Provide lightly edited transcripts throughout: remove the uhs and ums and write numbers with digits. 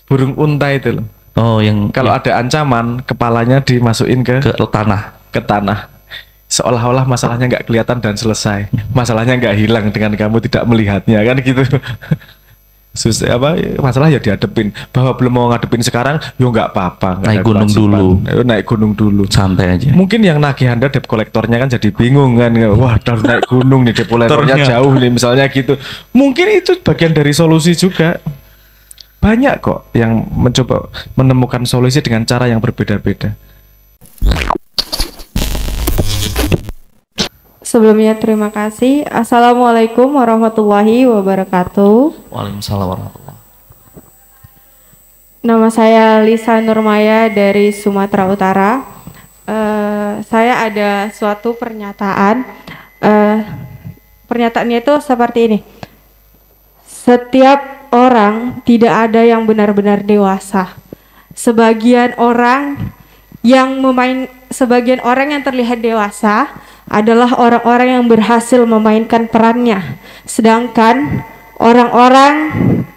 burung unta itu loh. Oh, yang Kalau ada ancaman, kepalanya dimasukin ke tanah. tanah. Seolah-olah masalahnya nggak kelihatan dan selesai. Masalahnya nggak hilang dengan kamu tidak melihatnya, kan gitu. Masalah ya dihadepin. Bahwa belum mau ngadepin sekarang, yo nggak apa-apa. Naik gunung dulu. Yo, naik gunung dulu. Santai aja. Mungkin yang nagih Anda debt kolektornya kan jadi bingung kan. Wah, harus naik gunung nih, debt kolektornya jauh nih misalnya gitu. Mungkin itu bagian dari solusi juga. Banyak kok yang mencoba menemukan solusi dengan cara yang berbeda-beda. Sebelumnya terima kasih. Assalamualaikum warahmatullahi wabarakatuh. Waalaikumsalam warahmatullahi. Nama saya Lisa Nurmaya dari Sumatera Utara. Saya ada suatu pernyataan. Pernyataannya itu seperti ini. Setiap orang tidak ada yang benar-benar dewasa. Sebagian orang yang terlihat dewasa adalah orang-orang yang berhasil memainkan perannya. Sedangkan orang-orang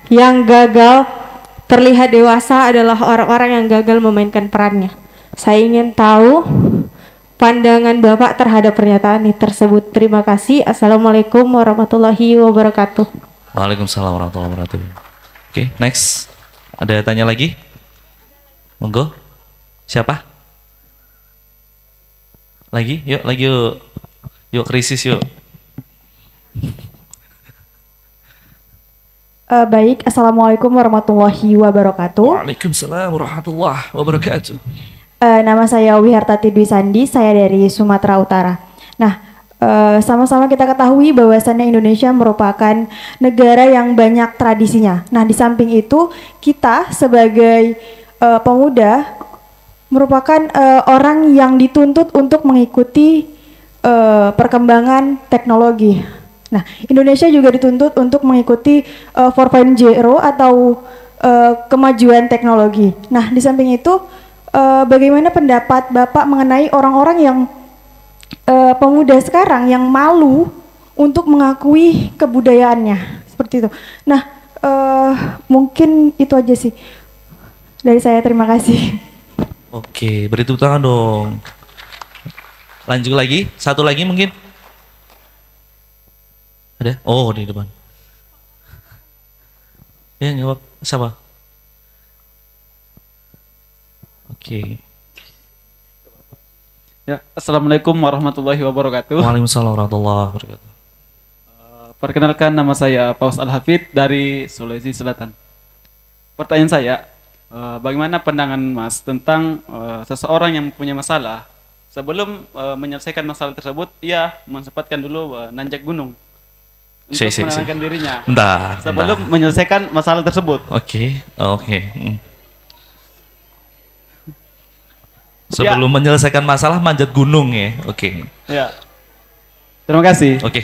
yang gagal terlihat dewasa adalah orang-orang yang gagal memainkan perannya. Saya ingin tahu pandangan Bapak terhadap pernyataan ini tersebut. Terima kasih. Assalamualaikum warahmatullahi wabarakatuh. Waalaikumsalam warahmatullahi wabarakatuh. Oke, next. Ada tanya lagi? Monggo. Siapa? Lagi? Yuk. Yuk krisis yuk. Baik, Assalamualaikum warahmatullahi wabarakatuh. Waalaikumsalam warahmatullahi wabarakatuh. Nama saya Wihartati Dwi Sandi, saya dari Sumatera Utara. Nah, sama-sama kita ketahui bahwasannya Indonesia merupakan negara yang banyak tradisinya. Nah, di samping itu kita sebagai pemuda merupakan orang yang dituntut untuk mengikuti perkembangan teknologi. Nah, Indonesia juga dituntut untuk mengikuti 4.0 atau kemajuan teknologi. Nah, di samping itu bagaimana pendapat Bapak mengenai orang-orang yang pemuda sekarang yang malu untuk mengakui kebudayaannya seperti itu. Nah, mungkin itu aja sih dari saya. Terima kasih. Oke, beri tepuk tangan dong. Lanjut lagi, satu lagi mungkin. Ada? Oh, di depan. Ya, jawab siapa? Oke. Ya, Assalamualaikum warahmatullahi wabarakatuh. Waalaikumsalam warahmatullahi wabarakatuh. Perkenalkan, nama saya Paus Al-Hafid dari Sulawesi Selatan. Pertanyaan saya, bagaimana pandangan Mas tentang seseorang yang punya masalah, sebelum menyelesaikan masalah tersebut, ia mensempatkan dulu nanjak gunung untuk menenangkan dirinya. Sebelum menyelesaikan masalah tersebut. Oke. Sebelum menyelesaikan masalah manjat gunung ya. Oke. Ya. Terima kasih. Oke.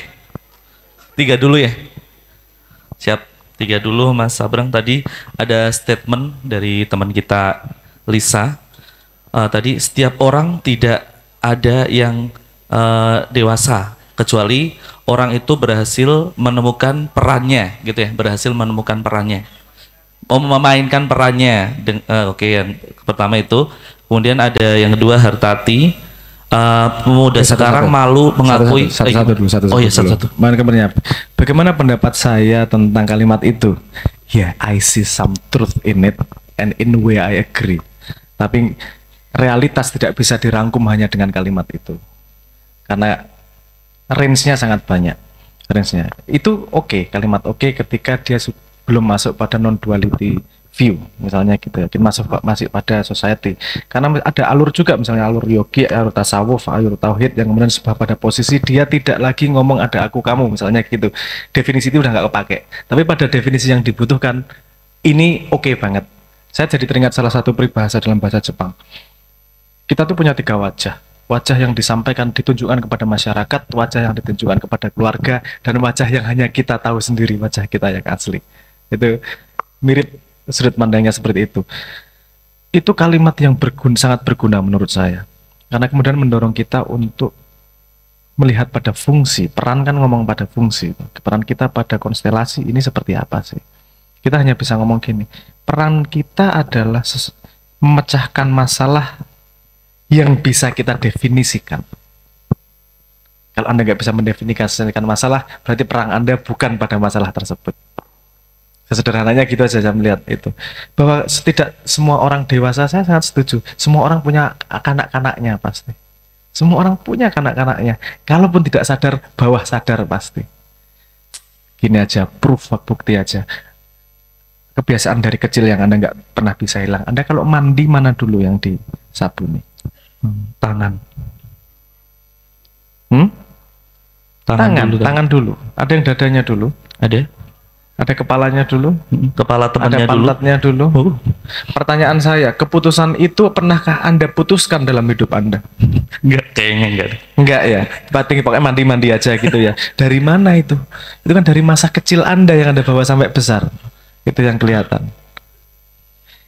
3 dulu ya. Siap. 3 dulu Mas Sabrang. Tadi ada statement dari teman kita Lisa. Tadi setiap orang tidak ada yang dewasa kecuali orang itu berhasil menemukan perannya gitu ya, berhasil menemukan perannya. Memainkan perannya. Oke, yang pertama itu. Kemudian ada yang kedua Hartati, pemuda sekarang malu mengakui. Satu-satu. Bagaimana pendapat saya tentang kalimat itu? Ya, I see some truth in it, and in a way I agree. Tapi realitas tidak bisa dirangkum hanya dengan kalimat itu, karena range-nya sangat banyak. Range-nya itu oke, kalimat oke ketika dia belum masuk pada non-duality view, misalnya gitu ya, masih pada society, karena ada alur juga, misalnya alur yogi, alur tasawuf, alur tauhid yang kemudian pada posisi dia tidak lagi ngomong ada aku kamu, misalnya gitu, definisi itu udah nggak kepake. Tapi pada definisi yang dibutuhkan ini oke banget. Saya jadi teringat salah satu peribahasa dalam bahasa Jepang. Kita tuh punya 3 wajah. Wajah yang disampaikan, ditunjukkan kepada masyarakat, wajah yang ditunjukkan kepada keluarga, dan wajah yang hanya kita tahu sendiri, wajah kita yang asli. Itu mirip sudut pandangnya seperti itu. Itu kalimat yang sangat berguna menurut saya, karena kemudian mendorong kita untuk melihat pada fungsi. Peran kan ngomong pada fungsi, peran kita pada konstelasi ini seperti apa sih. Kita hanya bisa ngomong gini, peran kita adalah memecahkan masalah yang bisa kita definisikan. Kalau Anda nggak bisa mendefinisikan masalah, berarti peran Anda bukan pada masalah tersebut. Sesederhananya gitu aja saya melihat itu. Bahwa tidak semua orang dewasa, saya sangat setuju. Semua orang punya kanak-kanaknya pasti. Semua orang punya kanak-kanaknya. Kalaupun tidak sadar, bawah sadar pasti. Gini aja, proof, bukti aja. Kebiasaan dari kecil yang Anda nggak pernah bisa hilang. Anda kalau mandi, mana dulu yang disabuni? Tangan. Tangan dulu. Ada yang dadanya dulu. Ada kepalanya dulu. Kepala temannya ada pantatnya dulu. Pertanyaan saya, keputusan itu pernahkah Anda putuskan dalam hidup Anda? Enggak, kayaknya enggak. Enggak ya. Berarti pokoknya mandi-mandi aja gitu ya. Dari mana itu? Itu kan dari masa kecil Anda yang Anda bawa sampai besar. Itu yang kelihatan.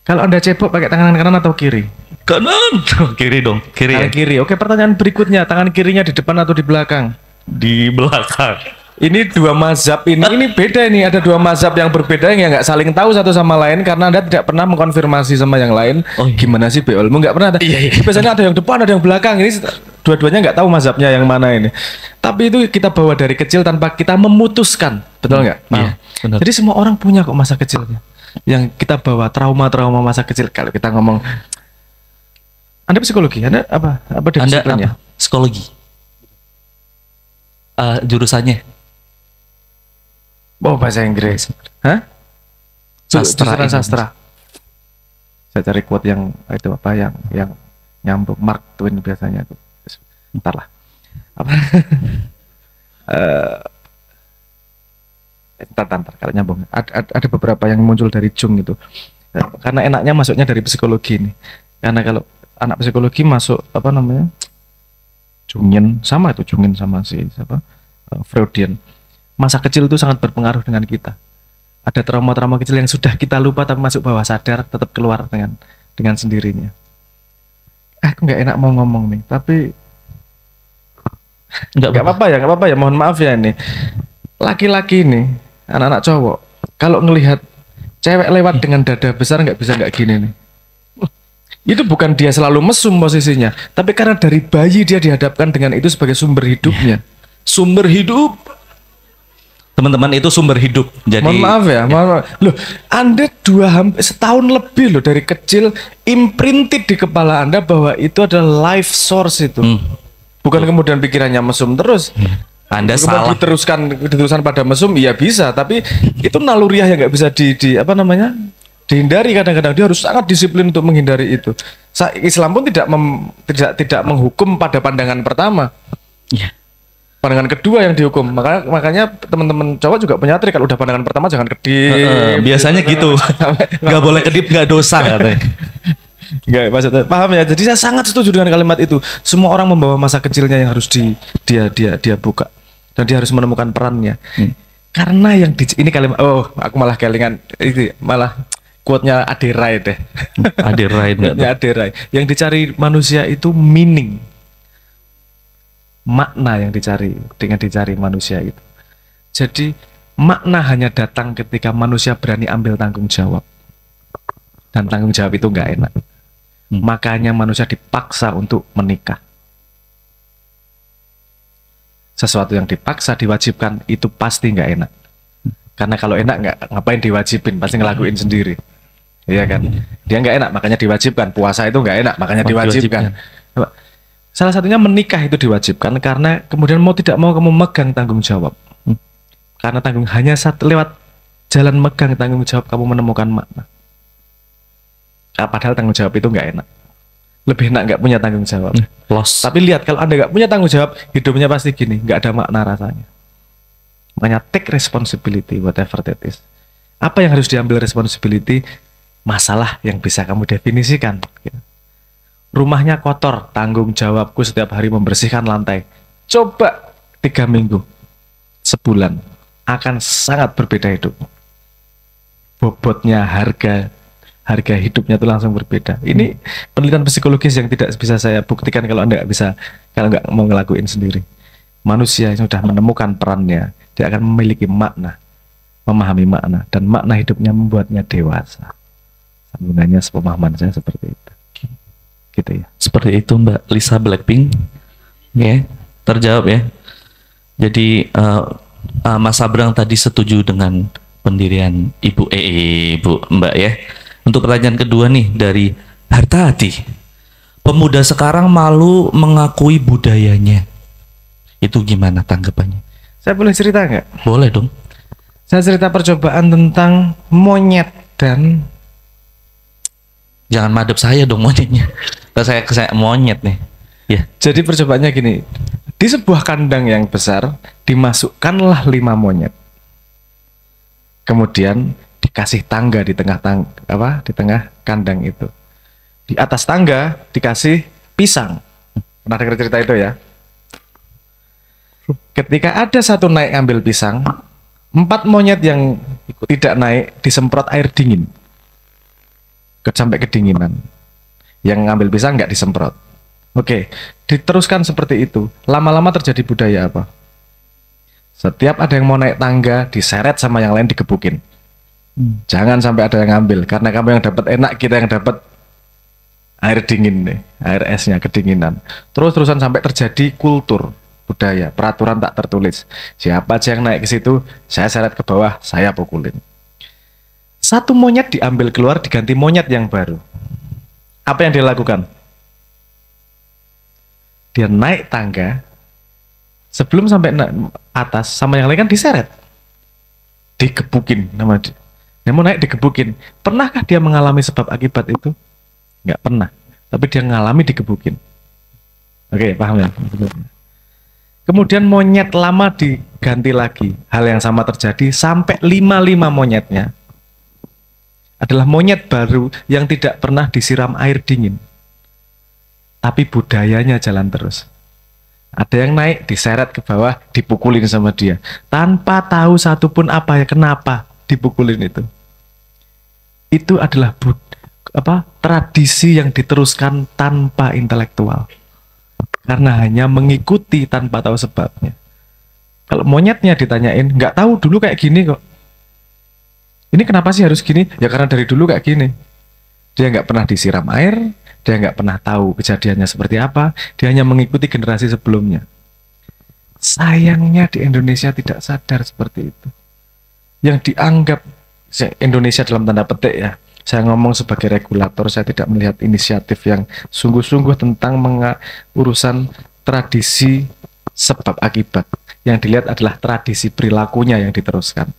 Kalau Anda cebok pakai tangan kanan atau kiri? Kanan. Kiri dong. Kiri. Tangan kiri. Oke, pertanyaan berikutnya, tangan kirinya di depan atau di belakang? Di belakang. Ini dua mazhab ini beda ini. Ada dua mazhab yang berbeda yang nggak saling tahu satu sama lain karena Anda tidak pernah mengkonfirmasi sama yang lain. Gimana sih beolmu? Nggak pernah. Iya. Biasanya ada yang depan, ada yang belakang. Ini dua-duanya nggak tahu mazhabnya yang mana ini. Tapi itu kita bawa dari kecil tanpa kita memutuskan, betul nggak? Iya, benar. Jadi semua orang punya kok masa kecilnya. Yang kita bawa trauma-trauma masa kecil. Kalau kita ngomong, Anda psikologi, Anda apa disiplinnya? Psikologi. Jurusannya? Oh, bahasa Inggris. Hah? Sastra. Saya cari quote yang itu apa yang nyambung, Mark Twain biasanya itu. Entar lah. Apa? Entar kalau nyambung. Ada beberapa yang muncul dari Jung itu. Karena enaknya masuknya dari psikologi ini. Karena kalau anak psikologi masuk apa namanya? Jungian sama si siapa? Freudian. Masa kecil itu sangat berpengaruh dengan kita. Ada trauma-trauma kecil yang sudah kita lupa tapi masuk bawah sadar tetap keluar dengan sendirinya. Aku nggak enak mau ngomong nih, tapi nggak apa-apa ya. Mohon maaf ya ini. Laki-laki nih, anak-anak cowok, kalau ngelihat cewek lewat dengan dada besar nggak gini nih. Itu bukan dia selalu mesum posisinya, tapi karena dari bayi dia dihadapkan dengan itu sebagai sumber hidupnya. Sumber hidup. Teman-teman, itu sumber hidup. Jadi mohon maaf ya. Loh, Anda setahun lebih loh dari kecil imprinted di kepala Anda bahwa itu adalah life source itu. Bukan kemudian pikirannya mesum terus. Anda salah. Diteruskan pada mesum, iya bisa, tapi itu naluriah yang nggak bisa dihindari. Kadang-kadang dia harus sangat disiplin untuk menghindari itu. Islam pun tidak menghukum pada pandangan pertama. Pandangan kedua yang dihukum. Makanya teman-teman cowok juga punya trik, kalau udah pandangan pertama jangan kedip. Biasanya gitu. Nggak boleh kedip, nggak dosa katanya. Nggak, maksudnya paham ya. Jadi saya sangat setuju dengan kalimat itu. Semua orang membawa masa kecilnya yang harus dia buka, dan dia harus menemukan perannya. Karena ini kalimat, aku malah kelingan itu, malah quote-nya Aderai deh. Aderai. Aderai. Yang dicari manusia itu meaning. Makna yang dicari manusia itu. Jadi makna hanya datang ketika manusia berani ambil tanggung jawab. Dan tanggung jawab itu nggak enak. Makanya manusia dipaksa untuk menikah. Sesuatu yang dipaksa, diwajibkan, itu pasti nggak enak. Karena kalau enak nggak, ngapain diwajibin, pasti ngelakuin sendiri. Iya kan? Dia nggak enak, makanya diwajibkan. Puasa itu nggak enak, makanya diwajibkan. Salah satunya menikah itu diwajibkan karena kemudian mau tidak mau kamu megang tanggung jawab. Karena hanya lewat jalan megang tanggung jawab kamu menemukan makna. Padahal tanggung jawab itu nggak enak. Lebih enak nggak punya tanggung jawab. Loss. Tapi lihat, kalau Anda nggak punya tanggung jawab, hidupnya pasti gini, nggak ada makna rasanya. Makanya take responsibility, whatever that is. Apa yang harus diambil responsibility? Masalah yang bisa kamu definisikan. Rumahnya kotor, tanggung jawabku setiap hari membersihkan lantai. Coba 3 minggu, sebulan, akan sangat berbeda hidup. Bobotnya, harga hidupnya itu langsung berbeda. Ini penelitian psikologis yang tidak bisa saya buktikan kalau Anda nggak mau ngelakuin sendiri. Manusia yang sudah menemukan perannya, dia akan memiliki makna, memahami makna, dan makna hidupnya membuatnya dewasa. Gunanya sepemahaman saya seperti itu. Gitu ya. Seperti itu Mbak Lisa Blackpink. Ya, terjawab ya. Jadi Mas Abrang tadi setuju dengan pendirian Ibu Mbak ya. Untuk pertanyaan kedua nih dari Harta Hati. Pemuda sekarang malu mengakui budayanya. Itu gimana tanggapannya? Saya boleh cerita nggak? Boleh dong. Saya cerita percobaan tentang monyet dan Jangan madep saya dong monyetnya. Saya monyet nih. Ya. jadi percobaannya gini. Di sebuah kandang yang besar dimasukkanlah 5 monyet. Kemudian dikasih tangga di tengah di tengah kandang itu. Di atas tangga dikasih pisang. Pernah dengar cerita itu ya? Ketika ada satu naik ambil pisang, 4 monyet yang tidak naik disemprot air dingin. Sampai kedinginan. Yang ngambil pisang nggak disemprot. Oke, diteruskan seperti itu. Lama-lama terjadi budaya apa? Setiap ada yang mau naik tangga, diseret sama yang lain digebukin. Jangan sampai ada yang ngambil, karena kamu yang dapat enak, kita yang dapat air dingin nih, air esnya kedinginan. Terus-terusan sampai terjadi kultur budaya, peraturan tak tertulis. Siapa aja yang naik ke situ, saya seret ke bawah, saya pukulin. 1 monyet diambil keluar, diganti monyet yang baru. Apa yang dia lakukan? Dia naik tangga, sebelum sampai atas sama yang lain kan diseret, digebukin nama dia. Dia mau naik digebukin. Pernahkah dia mengalami sebab akibat itu? Nggak pernah. Tapi dia mengalami digebukin. Oke, paham ya? Kemudian monyet lama diganti lagi. Hal yang sama terjadi sampai 5 monyetnya adalah monyet baru yang tidak pernah disiram air dingin. Tapi budayanya jalan terus. Ada yang naik, diseret ke bawah, dipukulin sama dia. Tanpa tahu satupun apa ya, kenapa dipukulin itu. Itu adalah tradisi yang diteruskan tanpa intelektual. Karena hanya mengikuti tanpa tahu sebabnya. Kalau monyetnya ditanyain, nggak tahu dulu kayak gini kok. Ini kenapa sih harus gini? Ya karena dari dulu kayak gini. Dia nggak pernah disiram air, dia nggak pernah tahu kejadiannya seperti apa, dia hanya mengikuti generasi sebelumnya. Sayangnya di Indonesia tidak sadar seperti itu. Yang dianggap Indonesia dalam tanda petik ya, saya ngomong sebagai regulator, saya tidak melihat inisiatif yang sungguh-sungguh tentang urusan tradisi sebab akibat. Yang dilihat adalah tradisi perilakunya yang diteruskan.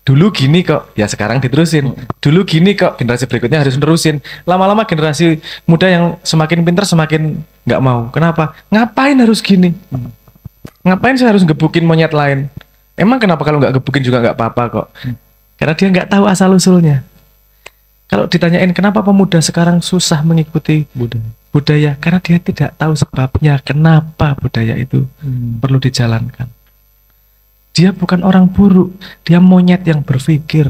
Dulu gini kok, ya sekarang diterusin. Dulu gini kok, generasi berikutnya harus nerusin. Lama-lama generasi muda yang semakin pintar semakin nggak mau. Kenapa? Ngapain harus gini? Ngapain saya harus gebukin monyet lain? Emang kenapa kalau nggak gebukin juga nggak apa-apa kok? Karena dia nggak tahu asal-usulnya. Kalau ditanyain kenapa pemuda sekarang susah mengikuti budaya, karena dia tidak tahu sebabnya kenapa budaya itu perlu dijalankan. Dia bukan orang buruk, dia monyet yang berpikir.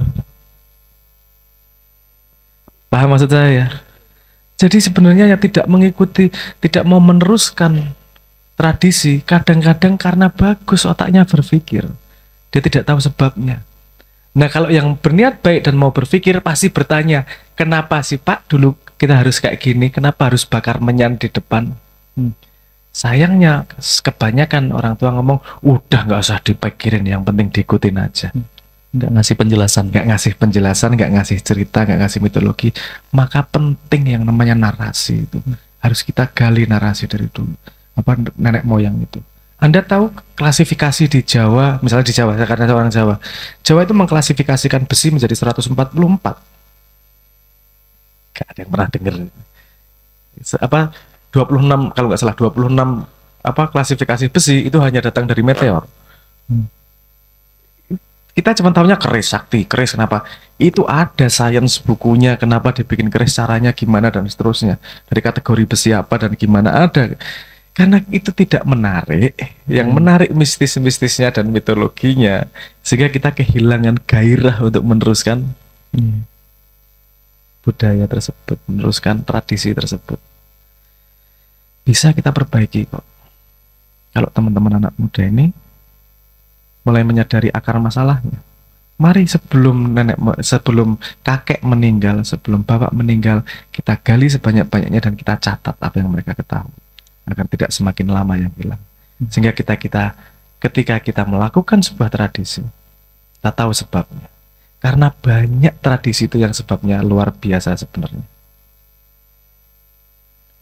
Paham maksud saya? Jadi sebenarnya yang tidak mengikuti, tidak mau meneruskan tradisi, kadang-kadang karena bagus otaknya berpikir. Dia tidak tahu sebabnya. Nah kalau yang berniat baik dan mau berpikir pasti bertanya, kenapa sih Pak dulu kita harus kayak gini, kenapa harus bakar menyan di depan? Sayangnya kebanyakan orang tua ngomong, udah nggak usah dipikirin, yang penting diikutin aja. Nggak ngasih penjelasan. Nggak ngasih penjelasan, nggak ngasih cerita, nggak ngasih mitologi. Maka penting yang namanya narasi itu. Harus kita gali narasi dari dulu. Apa nenek moyang itu. Anda tahu klasifikasi di Jawa, misalnya di Jawa, karena saya orang Jawa. Jawa itu mengklasifikasikan besi menjadi 144. Gak ada yang pernah dengar. 26, kalau nggak salah 26 klasifikasi besi itu hanya datang dari meteor. Kita cuma tahunya keris, sakti, keris kenapa? Itu ada sains bukunya kenapa dibikin keris, caranya gimana dan seterusnya. Dari kategori besi apa dan gimana ada. Karena itu tidak menarik, yang menarik mistis-mistisnya dan mitologinya, sehingga kita kehilangan gairah untuk meneruskan budaya tersebut, meneruskan tradisi tersebut. Bisa kita perbaiki kok. Kalau teman-teman anak muda ini mulai menyadari akar masalahnya, Mari sebelum kakek meninggal, sebelum bapak meninggal, kita gali sebanyak-banyaknya dan kita catat apa yang mereka ketahui agar tidak semakin lama yang hilang. Sehingga ketika kita melakukan sebuah tradisi, kita tahu sebabnya. Karena banyak tradisi itu yang sebabnya luar biasa sebenarnya.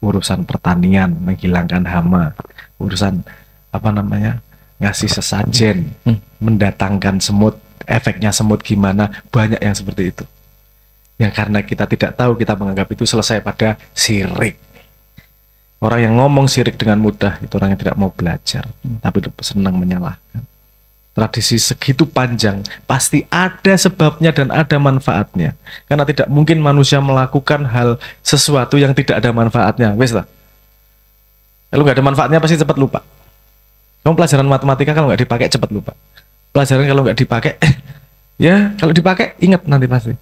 Urusan pertanian, menghilangkan hama, urusan ngasih sesajen, mendatangkan semut, efeknya semut gimana, banyak yang seperti itu. Yang karena kita tidak tahu, kita menganggap itu selesai pada syirik. Orang yang ngomong syirik dengan mudah itu orang yang tidak mau belajar, tapi senang menyalahkan. Tradisi segitu panjang pasti ada sebabnya dan ada manfaatnya. Karena tidak mungkin manusia melakukan hal sesuatu yang tidak ada manfaatnya. Wes lah. Kalau nggak ada manfaatnya pasti cepat lupa. Kamu pelajaran matematika kalau nggak dipakai cepat lupa. Pelajaran kalau nggak dipakai, ya kalau dipakai ingat nanti pasti.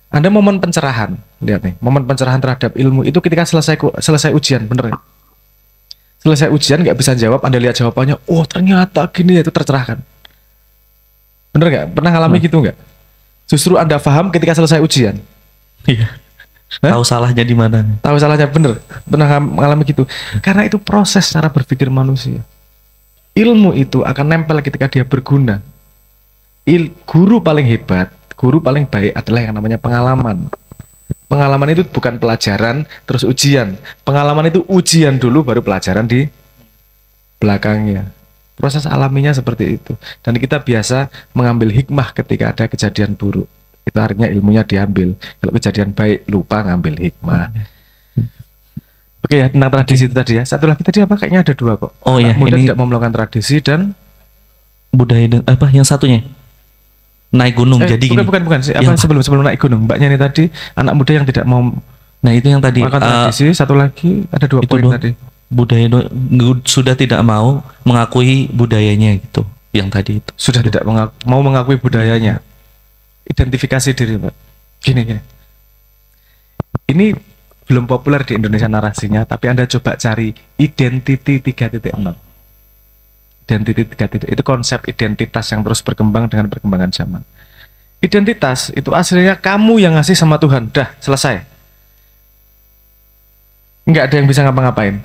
Ada momen pencerahan, lihat nih, momen pencerahan terhadap ilmu itu ketika selesai ujian, bener ya? Selesai ujian nggak bisa jawab, Anda lihat jawabannya, oh ternyata gini, itu tercerahkan. Bener nggak? Pernah ngalami gitu nggak? Justru Anda paham ketika selesai ujian. Iya. Tahu salahnya di mana? Tahu salahnya, bener. Pernah mengalami gitu. Karena itu proses cara berpikir manusia. Ilmu itu akan nempel ketika dia berguna. Guru paling hebat, guru paling baik adalah yang namanya pengalaman. Pengalaman itu bukan pelajaran terus ujian. Pengalaman itu ujian dulu baru pelajaran di belakangnya. Proses alaminya seperti itu. Dan kita biasa mengambil hikmah ketika ada kejadian buruk. Itu artinya ilmunya diambil. Kalau kejadian baik, lupa ngambil hikmah. Oke ya, tentang tradisi itu tadi ya. Satu lagi tadi apa? Kayaknya ada dua kok. Oh ya, muda ini tidak mau melakukan tradisi dan budaya apa yang satunya? Naik gunung. Jadi bukan. Apa sebelum naik gunung? Mbaknya ini tadi anak muda yang tidak mau. Nah itu yang tadi. Melakukan tradisi. Satu lagi ada dua poin tadi. Budaya sudah tidak mau mengakui budayanya gitu. Yang tadi itu. Sudah tidak mau mengakui budayanya. Identifikasi diri, Pak. Gini. Ini belum populer di Indonesia narasinya, tapi Anda coba cari Identity 3.0. Identity 3.0 itu konsep identitas yang terus berkembang dengan perkembangan zaman. Identitas itu aslinya kamu yang ngasih sama Tuhan. Dah, selesai. Nggak ada yang bisa ngapa-ngapain.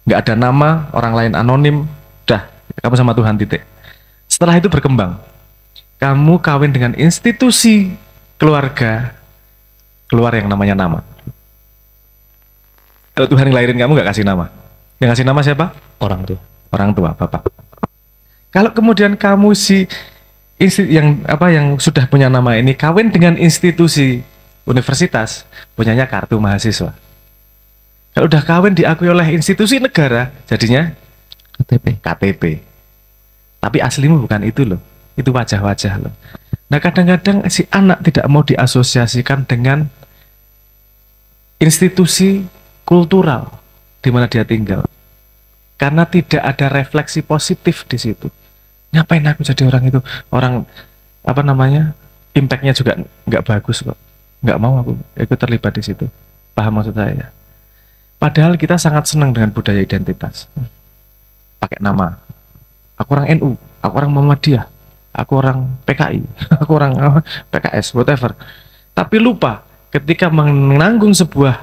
Nggak ada nama, orang lain anonim. Dah, kamu sama Tuhan, titik. Setelah itu berkembang. Kamu kawin dengan institusi keluarga, keluar yang namanya nama. Kalau Tuhan ngelahirin kamu nggak kasih nama. Yang kasih nama siapa? Orang tua. Orang tua, bapak. Kalau kemudian kamu yang sudah punya nama ini kawin dengan institusi universitas, punyanya kartu mahasiswa. Kalau udah kawin diakui oleh institusi negara, jadinya KTP. Tapi aslimu bukan itu loh. Itu wajah-wajah loh. Nah kadang-kadang si anak tidak mau diasosiasikan dengan institusi kultural di mana dia tinggal. Karena tidak ada refleksi positif di situ. Ngapain aku jadi orang itu? Orang impactnya juga nggak bagus kok. Nggak mau aku ikut terlibat di situ. Paham maksud saya? Padahal kita sangat senang dengan budaya identitas. Pakai nama. Aku orang NU, aku orang Muhammadiyah, aku orang PKI, aku orang PKS, whatever. Tapi lupa ketika menanggung sebuah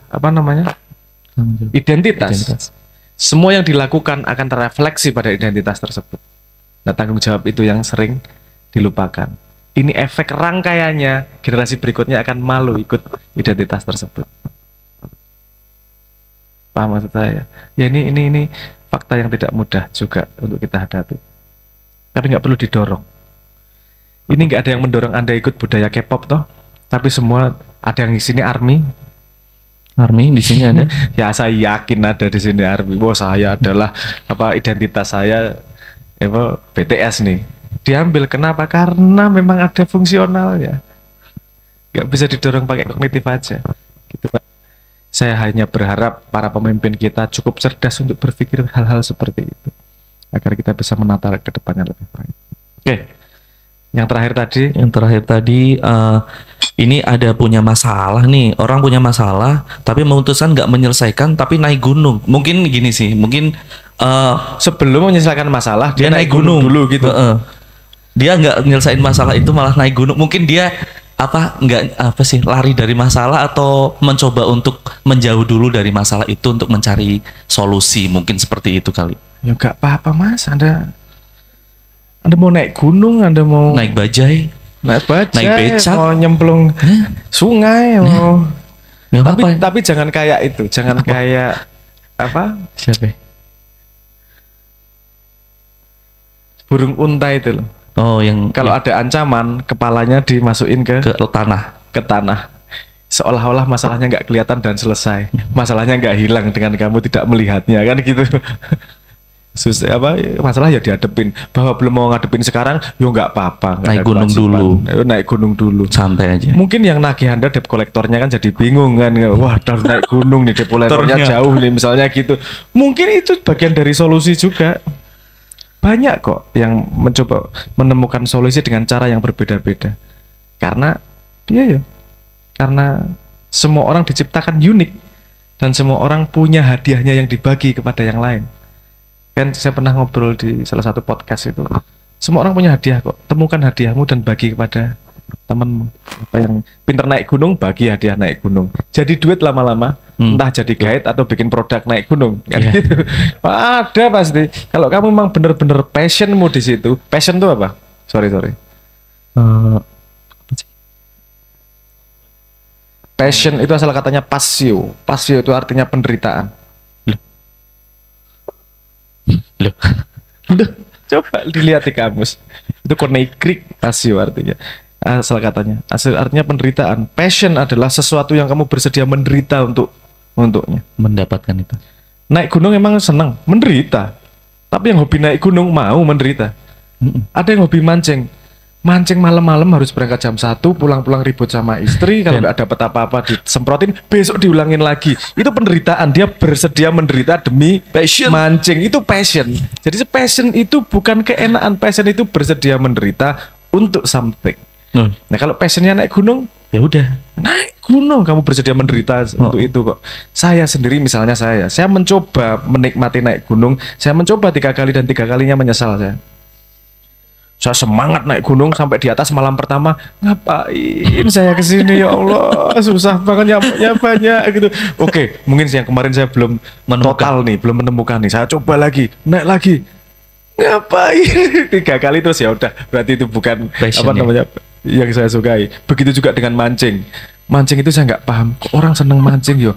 identitas. Semua yang dilakukan akan terrefleksi pada identitas tersebut. Nah, tanggung jawab itu yang sering dilupakan. Ini efek rangkaiannya, generasi berikutnya akan malu ikut identitas tersebut. Paham maksud saya? Ya ini fakta yang tidak mudah juga untuk kita hadapi. Tapi nggak perlu didorong. Ini nggak ada yang mendorong Anda ikut budaya K-pop toh. Tapi semua ada yang di sini ARMY di sini ada. Ya saya yakin ada di sini ARMY. Wah saya adalah identitas saya BTS nih. Diambil kenapa? Karena memang ada fungsionalnya. Nggak bisa didorong pakai kognitif aja. Gitu Pak. Saya hanya berharap para pemimpin kita cukup cerdas untuk berpikir hal-hal seperti itu. Agar kita bisa menata ke depannya lebih baik. Oke. Yang terakhir tadi ini ada punya masalah nih. Orang punya masalah tapi memutuskan nggak menyelesaikan tapi naik gunung. Mungkin gini sih, sebelum menyelesaikan masalah dia naik gunung dulu gitu. Dia nggak nyelesain masalah itu malah naik gunung. Mungkin dia lari dari masalah atau mencoba untuk menjauh dulu dari masalah itu untuk mencari solusi. Mungkin seperti itu kali. Ya nggak apa-apa Mas, Anda mau naik gunung, Anda mau Naik bajai. naik naik becak. mau nyemplung sungai, mau Nggak tapi apa-apa. tapi jangan kayak itu, jangan kayak apa? Siapa? Burung unta itu loh. Oh, yang Kalau ada ancaman, kepalanya dimasukin ke tanah. ke tanah. Seolah-olah masalahnya nggak kelihatan dan selesai. Masalahnya nggak hilang dengan kamu tidak melihatnya, kan gitu. Susah apa? Masalah ya dihadepin. Bahwa belum mau ngadepin sekarang, yo nggak apa-apa. Nggak Naik ada gunung kewajiban. dulu. Ayo naik gunung dulu. Santai aja. Mungkin yang nagih Anda debt kolektornya kan jadi bingung kan. Wah, harus naik gunung nih, debt kolektornya Ternyata. jauh nih misalnya gitu. Mungkin itu bagian dari solusi juga. Banyak kok yang mencoba menemukan solusi dengan cara yang berbeda-beda. Karena karena semua orang diciptakan unik dan semua orang punya hadiahnya yang dibagi kepada yang lain. Kan saya pernah ngobrol di salah satu podcast itu. Semua orang punya hadiah kok. Temukan hadiahmu dan bagi kepada temanmu. Apa yang pinter naik gunung, bagi hadiah naik gunung. Jadi duit lama-lama, entah jadi guide atau bikin produk naik gunung. Kan Iya. gitu. Ada pasti. Kalau kamu memang bener-bener passionmu di situ. Passion itu apa? Sorry. Passion itu asal katanya passio. Passio itu artinya penderitaan. Loh. Duh, coba dilihat di kamus. Itu konekrik passio artinya. Asal katanya. Asal artinya penderitaan. Passion adalah sesuatu yang kamu bersedia menderita untuknya. Mendapatkan itu. Naik gunung emang seneng, menderita. Tapi yang hobi naik gunung mau menderita. Ada yang hobi mancing. Mancing malam-malam harus berangkat jam 1, pulang-pulang ribut sama istri, kalau nggak dapat apa-apa disemprotin, besok diulangin lagi. Itu penderitaan, dia bersedia menderita demi Passion. mancing. Itu passion. Jadi passion itu bukan keenaan, passion itu bersedia menderita untuk something. Nah, kalau passionnya naik gunung, Ya udah. naik gunung kamu bersedia menderita untuk itu kok. Saya sendiri misalnya saya mencoba menikmati naik gunung, saya mencoba 3 kali dan 3 kalinya menyesal saya. Saya semangat naik gunung sampai di atas malam pertama, ngapain saya kesini ya Allah, susah banget nyampe banyak gitu. Oke, mungkin yang kemarin saya belum total nih, belum menemukan nih. Saya coba lagi, naik lagi, ngapain 3 kali terus ya udah, berarti itu bukan Passion apa ya. namanya yang saya sukai. Begitu juga dengan mancing. Mancing itu saya nggak paham, kok orang seneng mancing yo.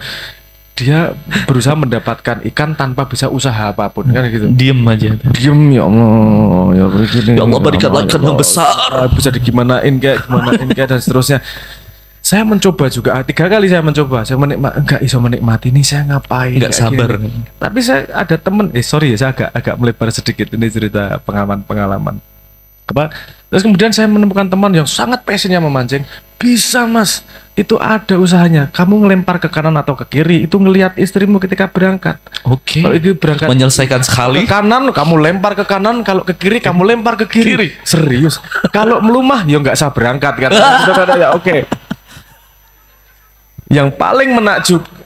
Dia berusaha mendapatkan ikan tanpa bisa usaha apapun kan gitu. Diem aja. Diem ya Allah, ya begini. Ya Allah, berikanlah ya ikan yang Allah. besar. Bisa digimanain kayak dan seterusnya. Saya mencoba juga 3 kali saya mencoba. Saya enggak iso menikmati ini, saya ngapain? Nggak kayak sabar. gini. Tapi saya ada temen, sorry ya saya agak melebar sedikit ini cerita pengalaman. Apa? Terus kemudian saya menemukan teman yang sangat passionnya memancing. Bisa Mas, itu ada usahanya. Kamu ngelempar ke kanan atau ke kiri, itu ngelihat istrimu ketika berangkat. Oke. Kalau itu berangkat Menyelesaikan sekali. ke kanan, kamu lempar ke kanan. Kalau ke kiri, kamu lempar ke kiri. Serius. Kalau melumah, ya nggak usah berangkat kan. Ya oke. Yang paling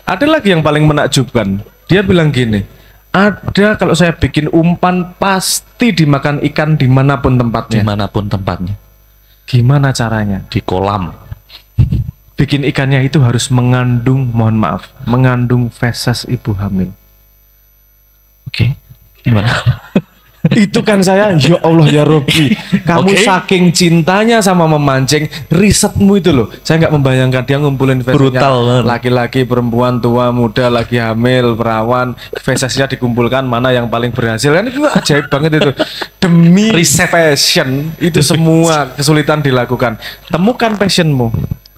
ada lagi yang paling menakjubkan. Dia bilang gini, ada kalau saya bikin umpan pasti dimakan ikan dimanapun tempatnya. Dimanapun tempatnya. Gimana caranya? Di kolam. Bikin ikannya itu harus mengandung feses ibu hamil. Oke. Gimana? Itu kan saya, ya Allah ya Robbi, kamu Oke. saking cintanya sama memancing, risetmu itu loh. Saya nggak membayangkan dia ngumpulin fesesnya Brutal banget. laki-laki, perempuan, tua, muda, lagi hamil, perawan, fesesnya dikumpulkan mana yang paling berhasil, kan itu ajaib banget itu. Demi Riset. passion itu semua kesulitan dilakukan. Temukan passionmu.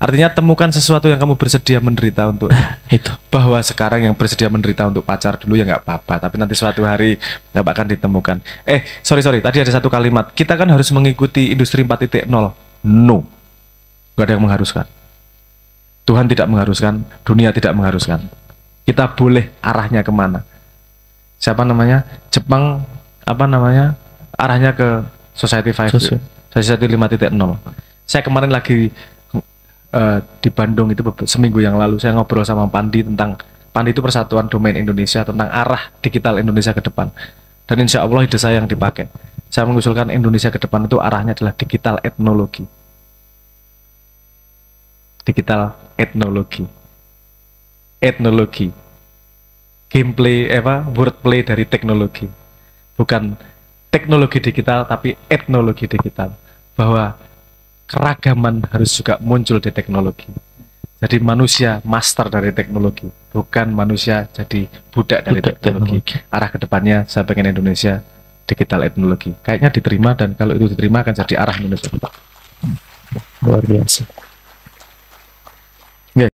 Artinya temukan sesuatu yang kamu bersedia menderita untuk. Itu. Bahwa sekarang yang bersedia menderita untuk pacar dulu ya nggak apa-apa, tapi nanti suatu hari nggak akan ditemukan. Sorry, tadi ada satu kalimat, kita kan harus mengikuti industri 4.0. No, nggak ada yang mengharuskan. Tuhan tidak mengharuskan, dunia tidak mengharuskan. Kita boleh arahnya kemana. Siapa namanya? Jepang apa namanya? Arahnya ke Society 5, Society 5.0. Saya kemarin lagi di Bandung itu seminggu yang lalu saya ngobrol sama Pandi itu Persatuan Domain Indonesia, tentang arah digital Indonesia ke depan, dan insya Allah ide saya yang dipakai. Saya mengusulkan Indonesia ke depan itu arahnya adalah digital etnologi. Digital etnologi. Etnologi. Gameplay wordplay dari teknologi. Bukan teknologi digital tapi etnologi digital. Bahwa keragaman harus juga muncul di teknologi. Jadi manusia master dari teknologi, bukan manusia jadi budak dari teknologi. Arah kedepannya saya pengen Indonesia digital etnologi. Kayaknya diterima, dan kalau itu diterima akan jadi arah Indonesia. Luar biasa.